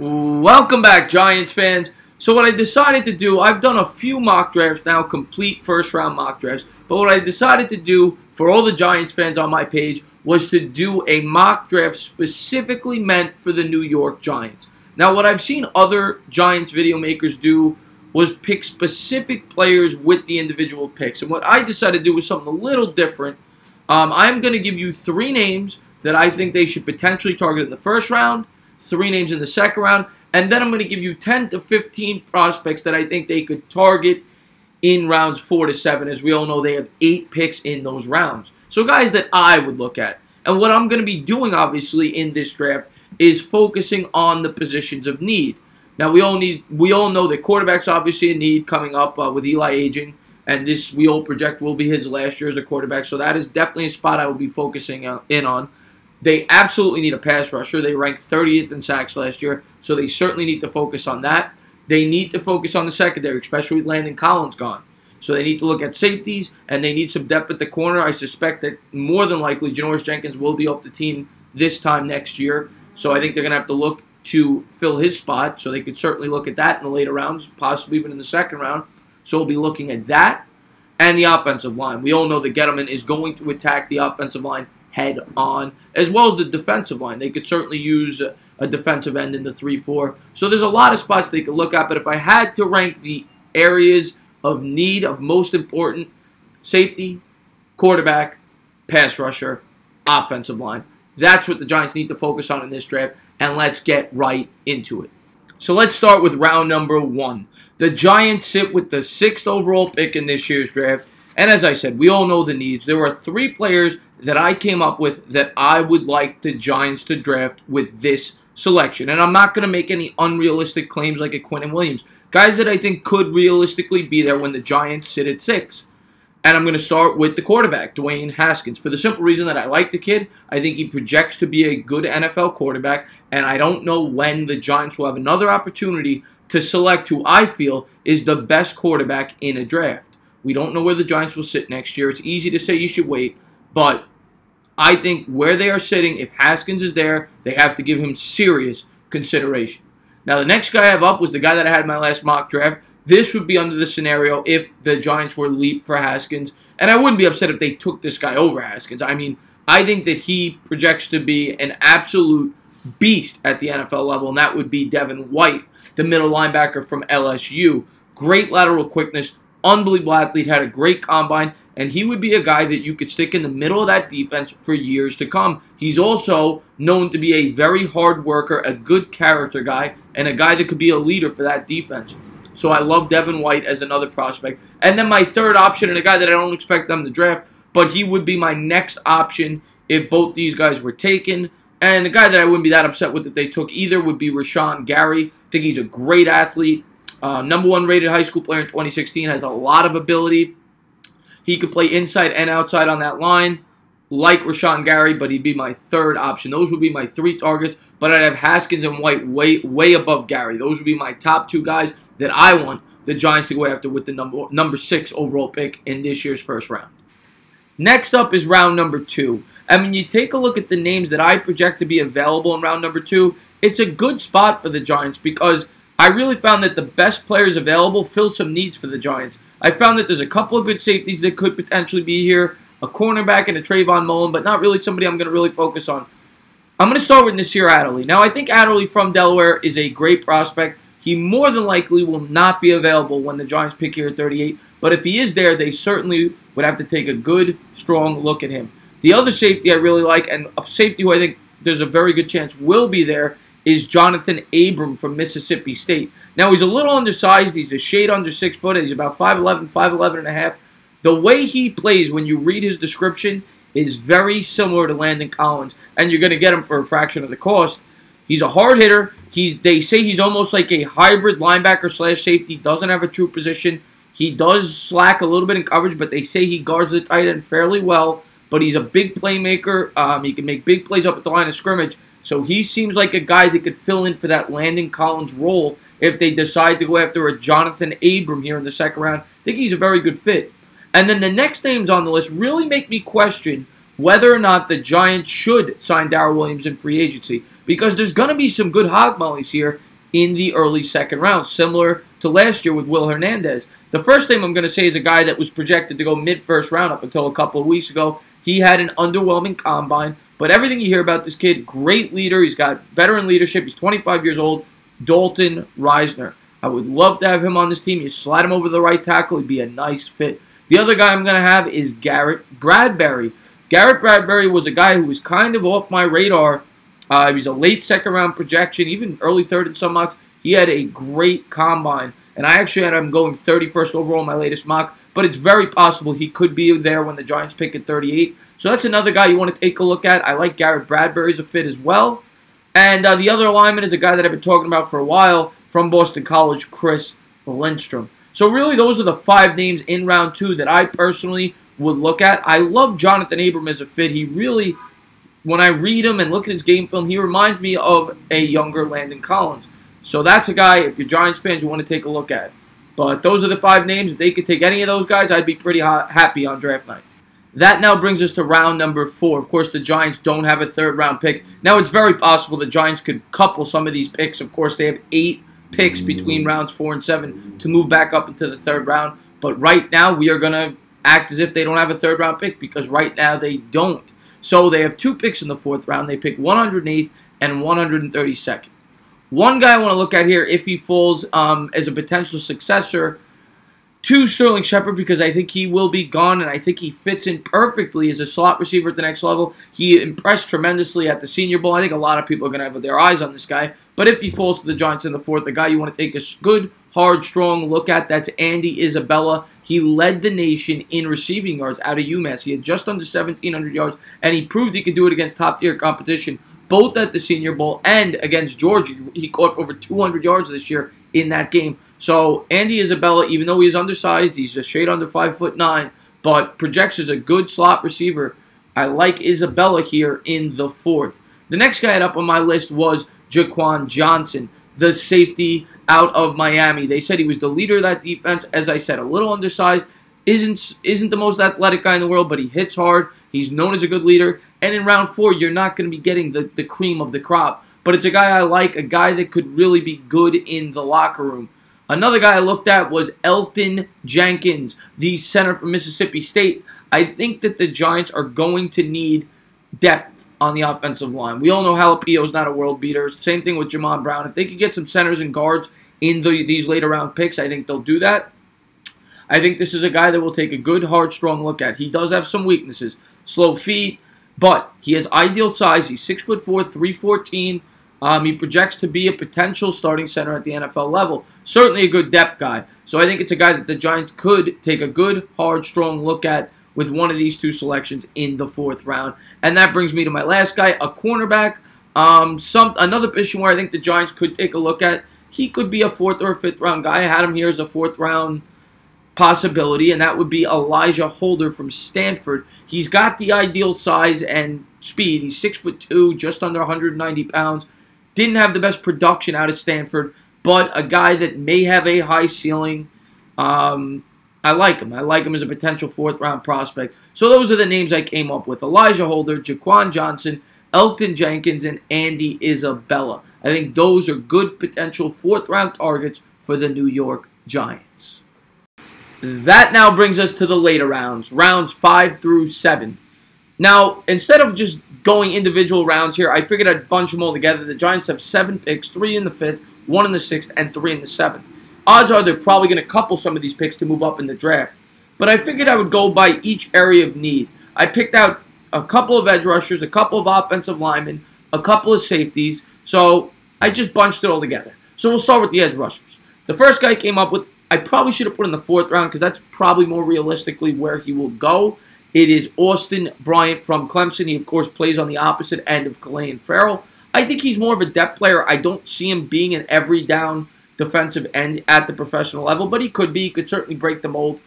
Welcome back, Giants fans. So what I decided to do, I've done a few mock drafts now, complete first-round mock drafts. But what I decided to do for all the Giants fans on my page was to do a mock draft specifically meant for the New York Giants. Now, what I've seen other Giants video makers do was pick specific players with the individual picks. And what I decided to do was something a little different. I'm going to give you 3 names that I think they should potentially target in the first round, 3 names in the second round, and then I'm going to give you 10 to 15 prospects that I think they could target in rounds 4 to 7. As we all know, they have 8 picks in those rounds. So guys that I would look at. And what I'm going to be doing, obviously, in this draft is focusing on the positions of need. Now, we all know that quarterback's obviously a need coming up with Eli aging, and this we all project will be his last year as a quarterback. So that is definitely a spot I will be focusing in on. They absolutely need a pass rusher. They ranked 30th in sacks last year, so they certainly need to focus on that. They need to focus on the secondary, especially with Landon Collins gone. So they need to look at safeties, and they need some depth at the corner. I suspect that more than likely Janoris Jenkins will be off the team this time next year. So I think they're going to have to look to fill his spot. So they could certainly look at that in the later rounds, possibly even in the second round. So we'll be looking at that and the offensive line. We all know that Gettleman is going to attack the offensive line head on, as well as the defensive line. They could certainly use a defensive end in the 3-4. So there's a lot of spots they could look at, but if I had to rank the areas of need, of most important: safety, quarterback, pass rusher, offensive line. That's what the Giants need to focus on in this draft, and let's get right into it. So let's start with round number 1. The Giants sit with the 6th overall pick in this year's draft, and as I said, we all know the needs. There are 3 players that I came up with that I would like the Giants to draft with this selection. And I'm not going to make any unrealistic claims like a Quinnen Williams. Guys that I think could realistically be there when the Giants sit at 6. And I'm going to start with the quarterback, Dwayne Haskins, for the simple reason that I like the kid. I think he projects to be a good NFL quarterback, and I don't know when the Giants will have another opportunity to select who I feel is the best quarterback in a draft. We don't know where the Giants will sit next year. It's easy to say you should wait, but I think where they are sitting, if Haskins is there, they have to give him serious consideration. Now, the next guy I have up was the guy that I had in my last mock draft. This would be under the scenario if the Giants were leap for Haskins, and I wouldn't be upset if they took this guy over Haskins. I mean, I think that he projects to be an absolute beast at the NFL level, and that would be Devin White, the middle linebacker from LSU. Great lateral quickness, unbelievable athlete, had a great combine, and he would be a guy that you could stick in the middle of that defense for years to come. He's also known to be a very hard worker, a good character guy, and a guy that could be a leader for that defense. So I love Devin White as another prospect. And then my third option, and a guy that I don't expect them to draft, but he would be my next option if both these guys were taken. And the guy that I wouldn't be that upset with if they took either would be Rashan Gary. I think he's a great athlete. Number 1 rated high school player in 2016, has a lot of ability. He could play inside and outside on that line, like Rashan Gary, but he'd be my third option. Those would be my 3 targets, but I'd have Haskins and White way above Gary. Those would be my top 2 guys that I want the Giants to go after with the number 6 overall pick in this year's first round. Next up is round number 2. And when you take a look at the names that I project to be available in round number 2, it's a good spot for the Giants because I really found that the best players available fill some needs for the Giants. I found that there's a couple of good safeties that could potentially be here, a cornerback and a Trayvon Mullen, but not really somebody I'm going to really focus on. I'm going to start with Nasir Adderley. Now, I think Adderley from Delaware is a great prospect. He more than likely will not be available when the Giants pick here at 38, but if he is there, they certainly would have to take a good, strong look at him. The other safety I really like, and a safety who I think there's a very good chance will be there, is Jonathan Abram from Mississippi State. Now, he's a little undersized. He's a shade under 6 foot. He's about 5'11", 5'11 and a half. The way he plays, when you read his description, is very similar to Landon Collins, and you're going to get him for a fraction of the cost. He's a hard hitter. They say he's almost like a hybrid linebacker slash safety. Doesn't have a true position. He does slack a little bit in coverage, but they say he guards the tight end fairly well. But he's a big playmaker. He can make big plays up at the line of scrimmage. So he seems like a guy that could fill in for that Landon Collins role if they decide to go after a Jonathan Abram here in the second round. I think he's a very good fit. And then the next names on the list really make me question whether or not the Giants should sign Darrell Williams in free agency. Because there's going to be some good hog mollies here in the early second round, similar to last year with Will Hernandez. The first name I'm going to say is a guy that was projected to go mid-first round up until a couple of weeks ago. He had an underwhelming combine, but everything you hear about this kid, great leader. He's got veteran leadership. He's 25 years old. Dalton Risner. I would love to have him on this team. You slide him over the right tackle, he'd be a nice fit. The other guy I'm going to have is Garrett Bradbury. Garrett Bradbury was a guy who was kind of off my radar. He was a late second-round projection, even early third in some mocks. He had a great combine, and I actually had him going 31st overall in my latest mock, but it's very possible he could be there when the Giants pick at 38. So that's another guy you want to take a look at. I like Garrett Bradbury as a fit as well. And the other lineman is a guy that I've been talking about for a while from Boston College, Chris Lindstrom. So really, those are the 5 names in round 2 that I personally would look at. I love Jonathan Abram as a fit. He really, when I read him and look at his game film, he reminds me of a younger Landon Collins. So that's a guy, if you're Giants fans, you want to take a look at. But those are the 5 names. If they could take any of those guys, I'd be pretty happy on draft night. That now brings us to round number 4. Of course, the Giants don't have a third-round pick. Now, it's very possible the Giants could couple some of these picks. Of course, they have 8 picks between rounds 4 and 7 to move back up into the third round. But right now, we are going to act as if they don't have a third-round pick because right now they don't. So they have 2 picks in the 4th round. They pick 108th and 132nd. One guy I want to look at here, if he falls as a potential successor to Sterling Shepard, because I think he will be gone, and I think he fits in perfectly as a slot receiver at the next level. He impressed tremendously at the Senior Bowl. I think a lot of people are going to have their eyes on this guy. But if he falls to the Giants in the 4th, the guy you want to take a good, hard, strong look at, that's Andy Isabella. He led the nation in receiving yards out of UMass. He had just under 1,700 yards, and he proved he could do it against top-tier competition, both at the Senior Bowl and against Georgia. He caught over 200 yards this year in that game. So Andy Isabella, even though he's undersized, he's just shade under 5'9", but projects as a good slot receiver. I like Isabella here in the 4th. The next guy up on my list was Jaquan Johnson, the safety out of Miami. They said he was the leader of that defense. As I said, a little undersized, isn't the most athletic guy in the world, but he hits hard. He's known as a good leader. And in round 4, you're not going to be getting the cream of the crop. But it's a guy I like, a guy that could really be good in the locker room. Another guy I looked at was Elgton Jenkins, the center from Mississippi State. I think that the Giants are going to need depth on the offensive line. We all know Jalapeno is not a world beater. Same thing with Jamon Brown. If they could get some centers and guards in these later round picks, I think they'll do that. I think this is a guy that will take a good, hard, strong look at. He does have some weaknesses. Slow feet, but he has ideal size. He's 6'4", 314. He projects to be a potential starting center at the NFL level. Certainly a good depth guy. So I think it's a guy that the Giants could take a good, hard, strong look at with one of these 2 selections in the 4th round. And that brings me to my last guy, a cornerback. Another position where I think the Giants could take a look at. He could be a 4th or a 5th round guy. I had him here as a 4th round possibility, and that would be Elijah Holder from Stanford. He's got the ideal size and speed. He's 6'2", just under 190 pounds. Didn't have the best production out of Stanford, but a guy that may have a high ceiling. I like him. I like him as a potential 4th round prospect. So those are the names I came up with. Elijah Holder, Jaquan Johnson, Elgton Jenkins, and Andy Isabella. I think those are good potential 4th round targets for the New York Giants. That now brings us to the later rounds, rounds 5 through 7. Now, instead of just going individual rounds here, I figured I'd bunch them all together. The Giants have 7 picks, 3 in the 5th, 1 in the 6th, and 3 in the 7th. Odds are they're probably going to couple some of these picks to move up in the draft. But I figured I would go by each area of need. I picked out a couple of edge rushers, a couple of offensive linemen, a couple of safeties. So I just bunched it all together. So we'll start with the edge rushers. The first guy I came up with, I probably should have put in the 4th round because that's probably more realistically where he will go. It is Austin Bryant from Clemson. He, of course, plays on the opposite end of Calais Farrell. I think he's more of a depth player. I don't see him being an every down defensive end at the professional level, but he could be. He could certainly break the mold.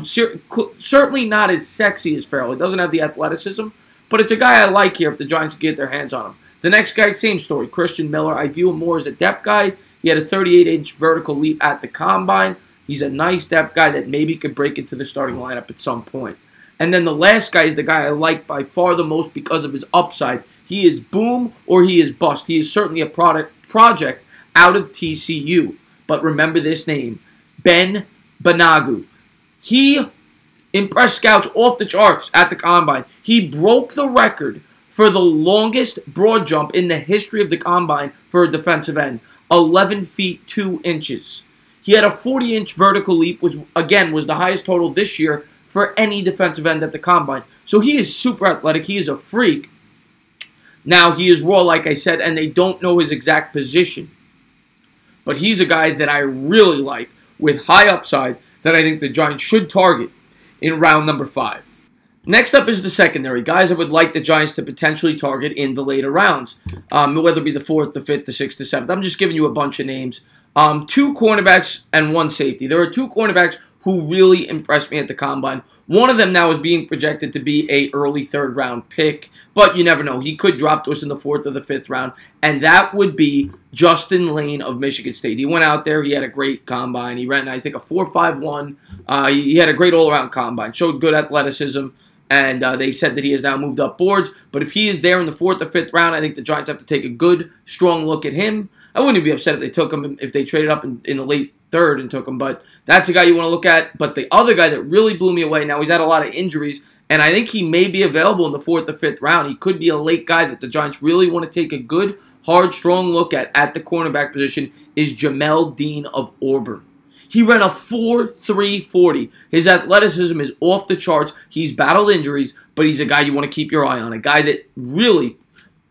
Certainly not as sexy as Farrell. He doesn't have the athleticism, but it's a guy I like here if the Giants get their hands on him. The next guy, same story, Christian Miller. I view him more as a depth guy. He had a 38-inch vertical leap at the combine. He's a nice depth guy that maybe could break into the starting lineup at some point. And then the last guy is the guy I like by far the most because of his upside. He is boom or he is bust. He is certainly a project out of TCU. But remember this name, Ben Banogu. He impressed scouts off the charts at the Combine. He broke the record for the longest broad jump in the history of the Combine for a defensive end, 11 feet 2 inches. He had a 40-inch vertical leap, which, again, was the highest total this year for any defensive end at the Combine. So he is super athletic. He is a freak. Now, he is raw, like I said, and they don't know his exact position. But he's a guy that I really like with high upside that I think the Giants should target in round number 5. Next up is the secondary. Guys I would like the Giants to potentially target in the later rounds, whether it be the 4th, the 5th, the 6th, the 7th. I'm just giving you a bunch of names. 2 cornerbacks and 1 safety. There are 2 cornerbacks who really impressed me at the Combine. One of them now is being projected to be a early 3rd round pick, but you never know. He could drop to us in the 4th or the 5th round, and that would be Justin Layne of Michigan State. He went out there. He had a great Combine. He ran, I think, a 4.51. He had a great all-around Combine. Showed good athleticism, and they said that he has now moved up boards. But if he is there in the 4th or 5th round, I think the Giants have to take a good, strong look at him. I wouldn't be upset if they took him, if they traded up in the late 3rd and took him, but that's a guy you want to look at. But the other guy that really blew me away, now he's had a lot of injuries, and I think he may be available in the 4th or 5th round. He could be a late guy that the Giants really want to take a good, hard, strong look at the cornerback position, is Jamel Dean of Auburn. He ran a 4.3 40. His athleticism is off the charts. He's battled injuries, but he's a guy you want to keep your eye on, a guy that really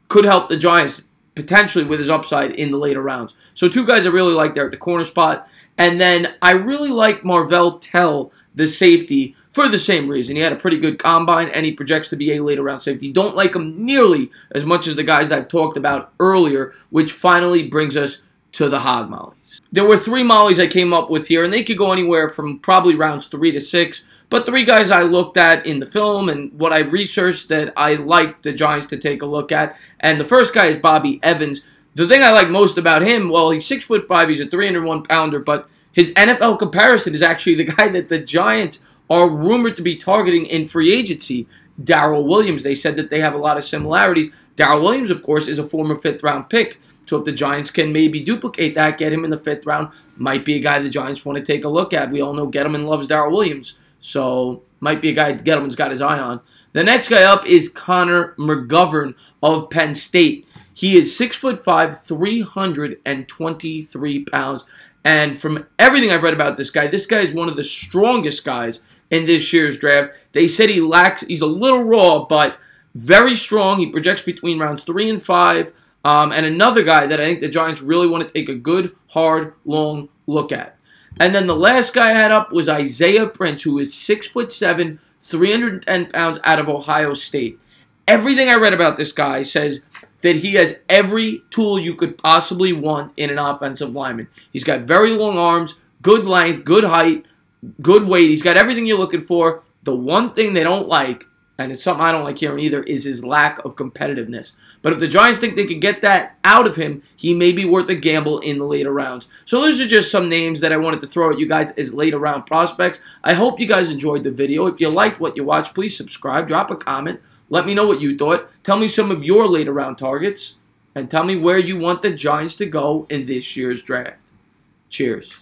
could help the Giants potentially with his upside in the later rounds. So 2 guys I really like there at the corner spot. And then I really like Marvell Tell, the safety, for the same reason. He had a pretty good Combine, and he projects to be a later round safety. Don't like him nearly as much as the guys that I've talked about earlier, which finally brings us to the hog mollies. There were 3 mollies I came up with here, and they could go anywhere from probably rounds 3 to 6. But 3 guys I looked at in the film and what I researched that I liked the Giants to take a look at. And the first guy is Bobby Evans. The thing I like most about him, well, he's 6'5", he's a 301-pounder, but his NFL comparison is actually the guy that the Giants are rumored to be targeting in free agency, Darrell Williams. They said that they have a lot of similarities. Darrell Williams, of course, is a former 5th-round pick. So if the Giants can maybe duplicate that, get him in the 5th round, might be a guy the Giants want to take a look at. We all know Gettleman loves Darrell Williams. So, might be a guy Gettleman's got his eye on. The next guy up is Connor McGovern of Penn State. He is 6'5", 323 pounds. And from everything I've read about this guy is one of the strongest guys in this year's draft. They said he's a little raw, but very strong. He projects between rounds 3 and 5. And another guy that I think the Giants really want to take a good, hard, long look at. And then the last guy I had up was Isaiah Prince, who is 6'7", 310 pounds out of Ohio State. Everything I read about this guy says that he has every tool you could possibly want in an offensive lineman. He's got very long arms, good length, good height, good weight. He's got everything you're looking for. The one thing they don't like, and it's something I don't like hearing either, is his lack of competitiveness. But if the Giants think they could get that out of him, he may be worth a gamble in the later rounds. So those are just some names that I wanted to throw at you guys as later round prospects. I hope you guys enjoyed the video. If you liked what you watched, please subscribe, drop a comment, let me know what you thought. Tell me some of your later round targets, and tell me where you want the Giants to go in this year's draft. Cheers.